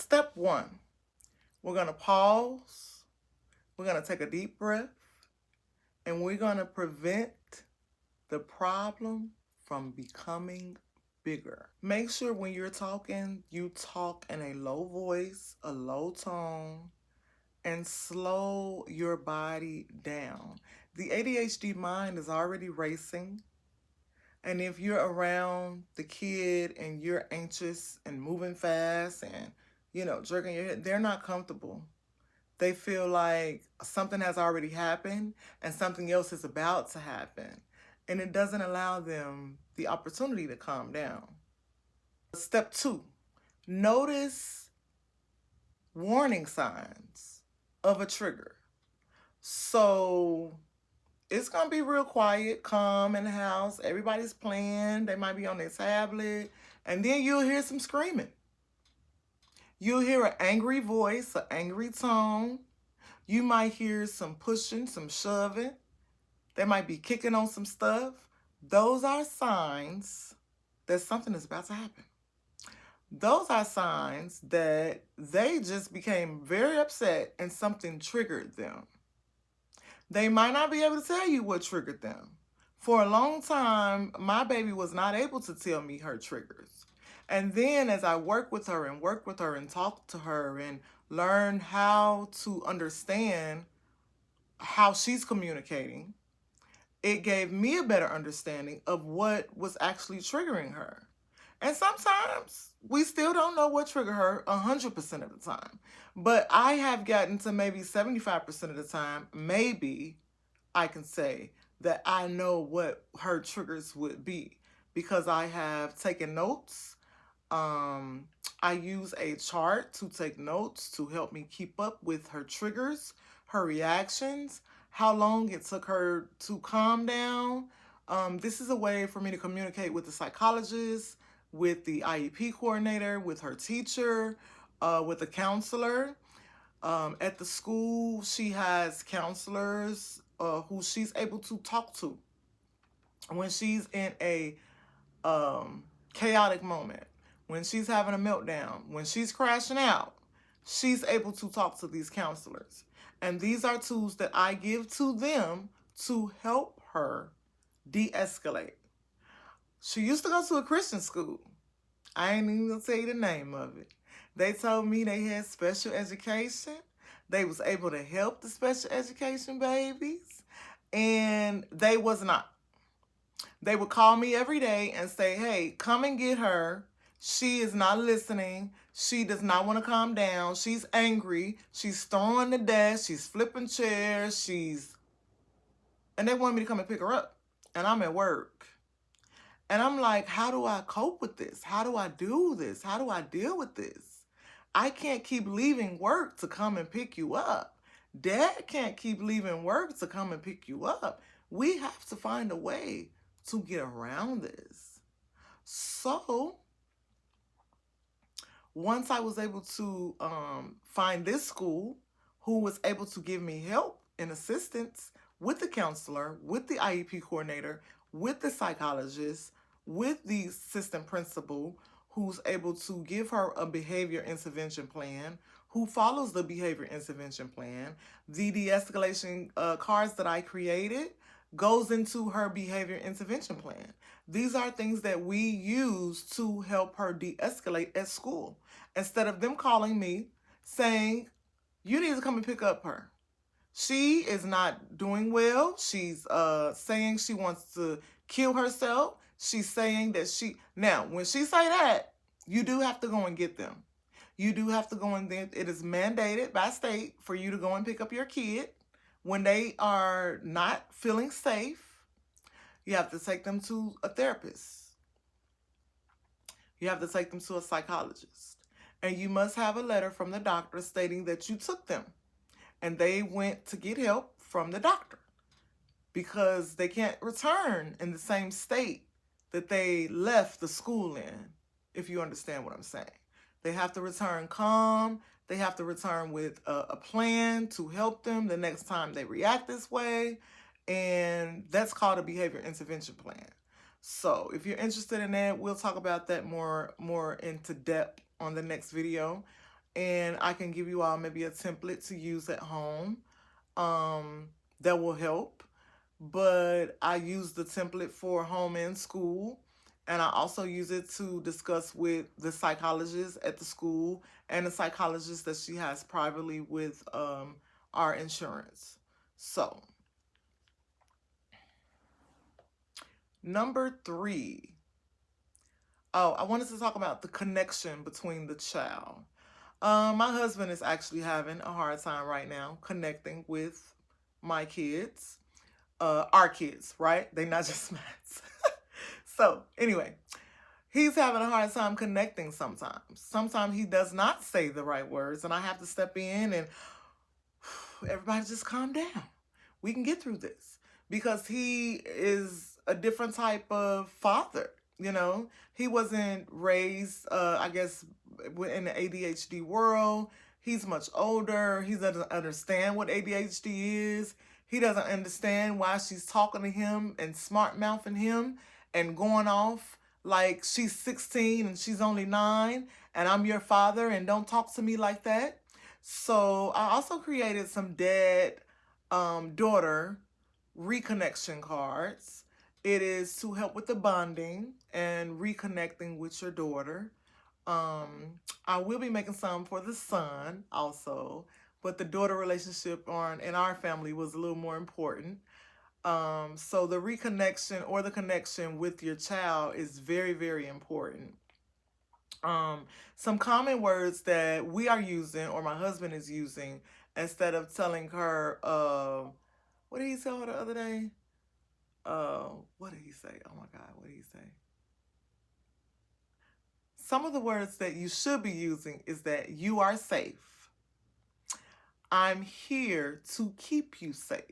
step one, we're going to pause. We're going to take a deep breath. And we're going to prevent the problem from becoming bigger. Make sure when you're talking, you talk in a low voice, a low tone, and slow your body down. The ADHD mind is already racing. And if you're around the kid and you're anxious and moving fast and, jerking your head, they're not comfortable. They feel like something has already happened and something else is about to happen. And it doesn't allow them the opportunity to calm down. Step two, notice warning signs of a trigger. So it's going to be real quiet, calm in the house. Everybody's playing. They might be on their tablet. And then you'll hear some screaming. You'll hear an angry voice, an angry tone. You might hear some pushing, some shoving. They might be kicking on some stuff. Those are signs that something is about to happen. Those are signs that they just became very upset and something triggered them. They might not be able to tell you what triggered them. For a long time, my baby was not able to tell me her triggers. And then as I work with her and talk to her and learn how to understand how she's communicating, it gave me a better understanding of what was actually triggering her. And sometimes we still don't know what triggered her 100% of the time. But I have gotten to maybe 75% of the time, maybe I can say that I know what her triggers would be because I have taken notes. I use a chart to take notes to help me keep up with her triggers, her reactions, how long it took her to calm down. This is a way for me to communicate with the psychologist, with the IEP coordinator, with her teacher, with the counselor. At the school, she has counselors who she's able to talk to when she's in a chaotic moment, when she's having a meltdown, when she's crashing out. She's able to talk to these counselors. And these are tools that I give to them to help her de-escalate. She used to go to a Christian school. I ain't even gonna tell you the name of it. They told me they had special education. They was able to help the special education babies. And they was not. They would call me every day and say, hey, come and get her. She is not listening. She does not want to calm down. She's angry. She's throwing the desk. She's flipping chairs. And they wanted me to come and pick her up. And I'm at work. And I'm like, how do I cope with this? How do I do this? How do I deal with this? I can't keep leaving work to come and pick you up. Dad can't keep leaving work to come and pick you up. We have to find a way to get around this. So once I was able to find this school who was able to give me help and assistance with the counselor, with the IEP coordinator, with the psychologist, with the assistant principal, who's able to give her a behavior intervention plan, who follows the behavior intervention plan. The de-escalation cards that I created goes into her behavior intervention plan. These are things that we use to help her de-escalate at school. Instead of them calling me saying, you need to come and pick up her. She is not doing well. She's saying she wants to kill herself. She's saying that now, when she say that, you do have to go and get them. You do have to go and then it is mandated by state for you to go and pick up your kid when they are not feeling safe. You have to take them to a therapist. You have to take them to a psychologist. And you must have a letter from the doctor stating that you took them and they went to get help from the doctor because they can't return in the same state that they left the school in, if you understand what I'm saying. They have to return calm. They have to return with a plan to help them the next time they react this way. And that's called a behavior intervention plan. So if you're interested in that, we'll talk about that more into depth on the next video. and I can give you all maybe a template to use at home that will help. But I use the template for home and school, and I also use it to discuss with the psychologist at the school and the psychologist that she has privately with our insurance. So, number 3. Oh, I wanted to talk about the connection between the child. My husband is actually having a hard time right now connecting with my kids, our kids, right? They not just mine. So anyway, he's having a hard time connecting sometimes. Sometimes he does not say the right words, and I have to step in and everybody just calm down. We can get through this because he is a different type of father. You know, he wasn't raised, I guess, in the ADHD world. He's much older. He doesn't understand what ADHD is. He doesn't understand why she's talking to him and smart mouthing him and going off like she's 16 and she's only 9 and I'm your father and don't talk to me like that. So I also created some dad daughter reconnection cards. It is to help with the bonding and reconnecting with your daughter. I will be making some for the son also, but the daughter relationship in our family was a little more important. So the reconnection or the connection with your child is very, very important. Some common words that we are using or my husband is using instead of telling her, what did he tell her the other day? What did he say? Oh my God, what did he say? Some of the words that you should be using is that you are safe. I'm here to keep you safe.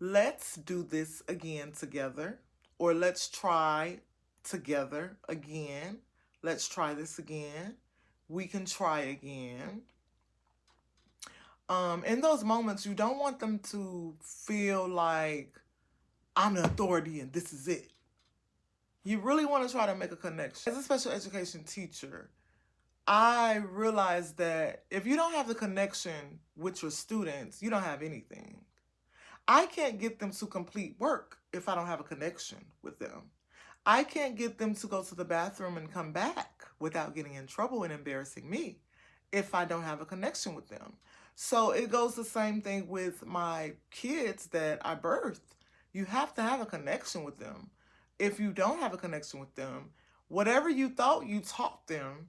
Let's do this again together, or let's try together again. Let's try this again. We can try again. In those moments, you don't want them to feel like I'm the authority and this is it. You really want to try to make a connection. As a special education teacher, I realized that if you don't have the connection with your students, you don't have anything. I can't get them to complete work if I don't have a connection with them. I can't get them to go to the bathroom and come back without getting in trouble and embarrassing me if I don't have a connection with them. So it goes the same thing with my kids that I birthed. You have to have a connection with them. If you don't have a connection with them, whatever you thought you taught them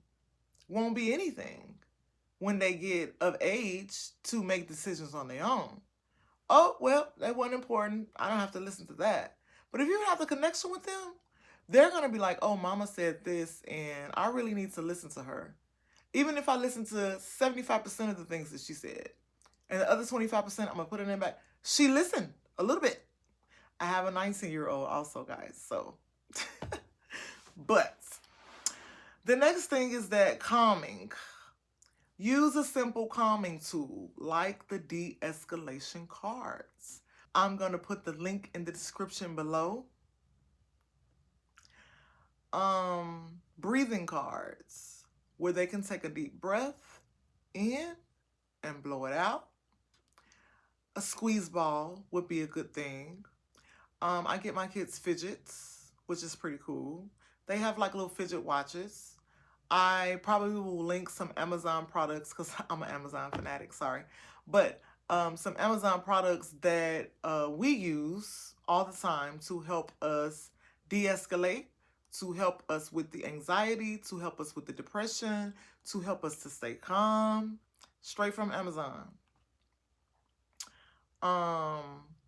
won't be anything when they get of age to make decisions on their own. Oh, well, that wasn't important. I don't have to listen to that. But if you have the connection with them, they're going to be like, oh, mama said this, and I really need to listen to her. Even if I listen to 75% of the things that she said, and the other 25%, I'm going to put it in back. She listened a little bit. I have a 19-year-old also, guys. So, but the next thing is that calming. Use a simple calming tool like the de-escalation cards. I'm going to put the link in the description below. Breathing cards where they can take a deep breath in and blow it out. A squeeze ball would be a good thing. I get my kids fidgets, which is pretty cool. They have like little fidget watches. I probably will link some Amazon products because I'm an Amazon fanatic, sorry. But some Amazon products that we use all the time to help us de-escalate, to help us with the anxiety, to help us with the depression, to help us to stay calm, straight from Amazon.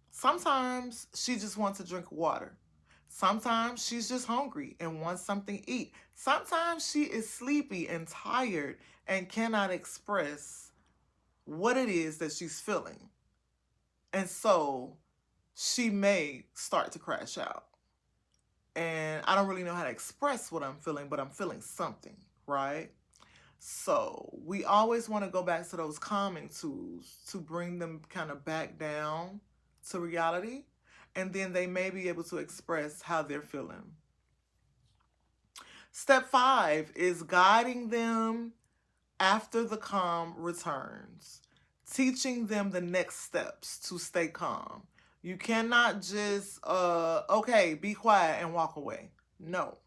Sometimes she just wants to drink water. Sometimes she's just hungry and wants something to eat. Sometimes she is sleepy and tired and cannot express what it is that she's feeling. And so she may start to crash out. And I don't really know how to express what I'm feeling, but I'm feeling something, right? So we always want to go back to those calming tools to bring them kind of back down to reality. And then they may be able to express how they're feeling. Step 5 is guiding them after the calm returns, teaching them the next steps to stay calm. You cannot just, okay, be quiet and walk away. No.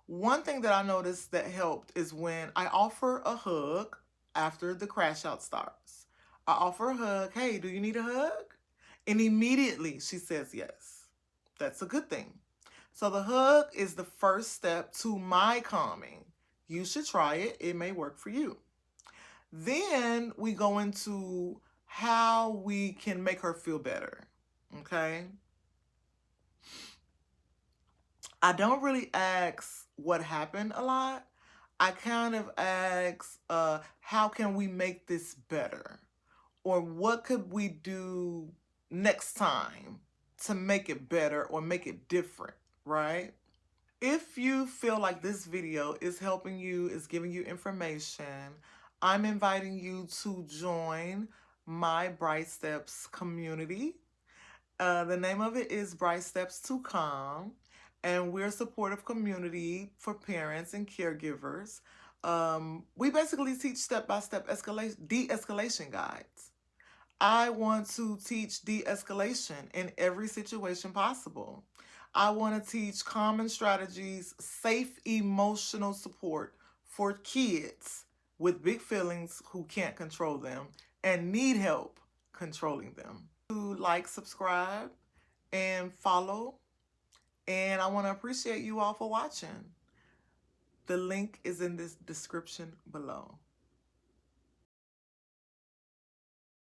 One thing that I noticed that helped is when I offer a hug after the crash out starts. I offer a hug. Hey, do you need a hug? And immediately she says yes. That's a good thing. So the hug is the first step to my calming. You should try it. It may work for you. Then we go into how we can make her feel better. Okay? I don't really ask what happened a lot. I kind of ask, how can we make this better? Or what could we do next time to make it better or make it different, right? If you feel like this video is helping you, is giving you information, I'm inviting you to join my Bright Steps community. The name of it is Bright Steps to Calm, and we're a supportive community for parents and caregivers. We basically teach step-by-step de-escalation guides. I want to teach de-escalation in every situation possible. I want to teach common strategies, safe emotional support for kids with big feelings who can't control them and need help controlling them. To like, subscribe, and follow. And I want to appreciate you all for watching. The link is in this description below.